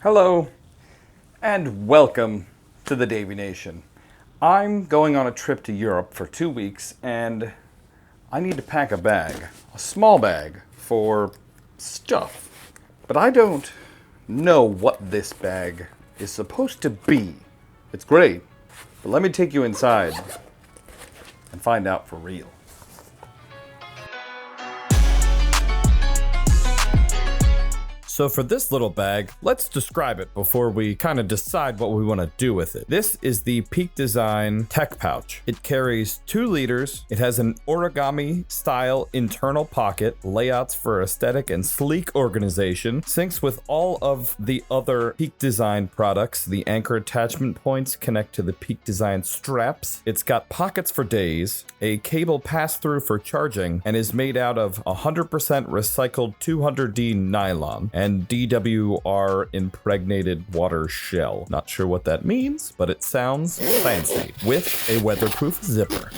Hello, and welcome to the Davey Nation. I'm going on a trip to Europe for 2 weeks, and I need to pack a bag, a small bag, for stuff. But I don't know what this bag is supposed to be. It's great, but let me take you inside and find out for real. So for this little bag, let's describe it before we kind of decide what we want to do with it. This is the Peak Design Tech Pouch. It carries 2 liters. It has an origami style internal pocket, layouts for aesthetic and sleek organization, syncs with all of the other Peak Design products. The anchor attachment points connect to the Peak Design straps. It's got pockets for days, a cable pass-through for charging, and is made out of 100% recycled 200D nylon and DWR impregnated water shell. Not sure what that means, but it sounds fancy, with a weatherproof zipper.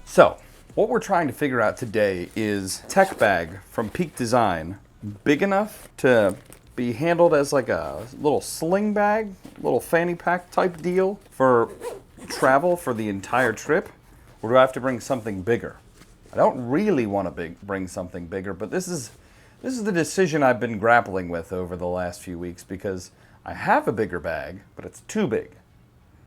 So, what we're trying to figure out today is tech bag from Peak Design, big enough to be handled as like a little sling bag, little fanny pack type deal for travel for the entire trip, or do I have to bring something bigger? I don't really want to bring something bigger, but this is the decision I've been grappling with over the last few weeks because I have a bigger bag, but it's too big.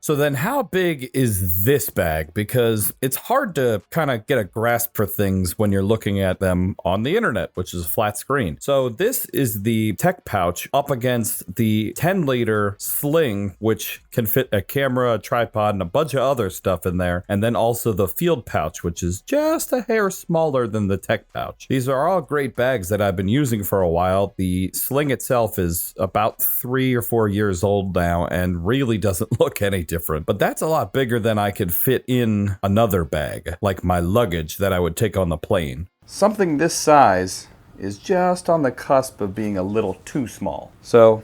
So then how big is this bag? Because it's hard to kind of get a grasp for things when you're looking at them on the internet, which is a flat screen. So this is the tech pouch up against the 10-liter sling, which can fit a camera, a tripod, and a bunch of other stuff in there. And then also the field pouch, which is just a hair smaller than the tech pouch. These are all great bags that I've been using for a while. The sling itself is about 3 or 4 years old now and really doesn't look any different. But that's a lot bigger than I could fit in another bag, like my luggage that I would take on the plane. Something this size is just on the cusp of being a little too small. So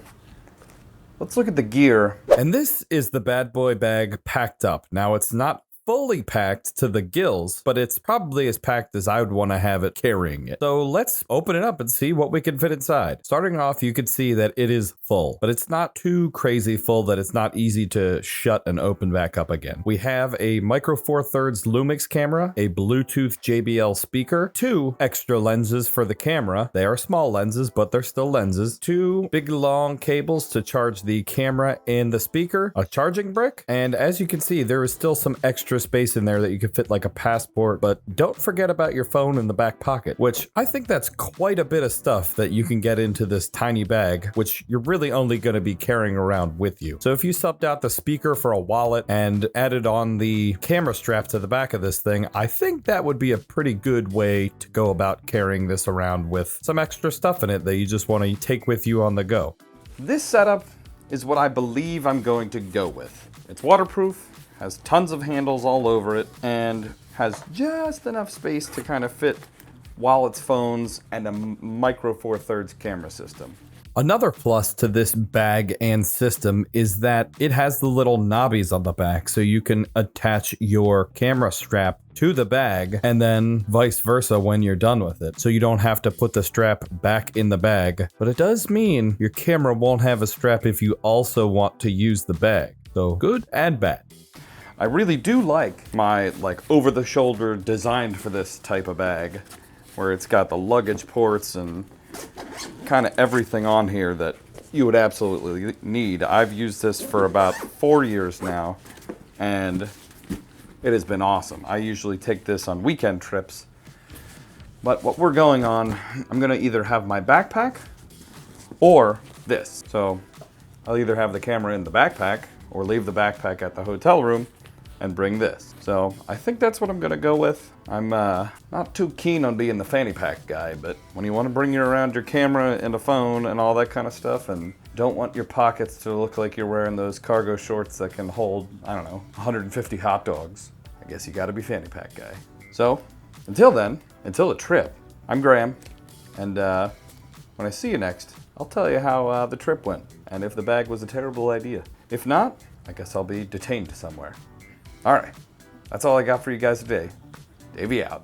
let's look at the gear. And this is the bad boy bag packed up. Now it's not fully packed to the gills, but it's probably as packed as I would want to have it carrying it. So let's open it up and see what we can fit inside. Starting off, you can see that it is full, but it's not too crazy full that it's not easy to shut and open back up again. We have a micro four thirds Lumix camera, a Bluetooth JBL speaker, 2 extra lenses for the camera. They are small lenses, but they're still lenses. 2 big long cables to charge the camera and the speaker, a charging brick, and as you can see, there is still some extra space in there that you could fit like a passport, but don't forget about your phone in the back pocket, which I think that's quite a bit of stuff that you can get into this tiny bag, which you're really only going to be carrying around with you. So if you subbed out the speaker for a wallet and added on the camera strap to the back of this thing, I think that would be a pretty good way to go about carrying this around with some extra stuff in it that you just want to take with you on the go. This setup is what I believe I'm going to go with. It's waterproof, has tons of handles all over it, and has just enough space to kind of fit wallets, phones, and a micro four thirds camera system. Another plus to this bag and system is that it has the little knobbies on the back, so you can attach your camera strap to the bag and then vice versa when you're done with it. So you don't have to put the strap back in the bag, but it does mean your camera won't have a strap if you also want to use the bag. So good and bad. I really do like my over-the-shoulder designed for this type of bag, where it's got the luggage ports and kind of everything on here that you would absolutely need. I've used this for about 4 years now, and it has been awesome. I usually take this on weekend trips, but what we're going on, I'm gonna either have my backpack or this. So I'll either have the camera in the backpack or leave the backpack at the hotel room and bring this. So I think that's what I'm gonna go with. I'm not too keen on being the fanny pack guy, but when you want to bring around your camera and a phone and all that kind of stuff and don't want your pockets to look like you're wearing those cargo shorts that can hold, I don't know, 150 hot dogs, I guess you gotta be fanny pack guy. So until then, until the trip, I'm Graham, and when I see you next, I'll tell you how the trip went and if the bag was a terrible idea. If not, I guess I'll be detained somewhere. All right, that's all I got for you guys today. Davey out.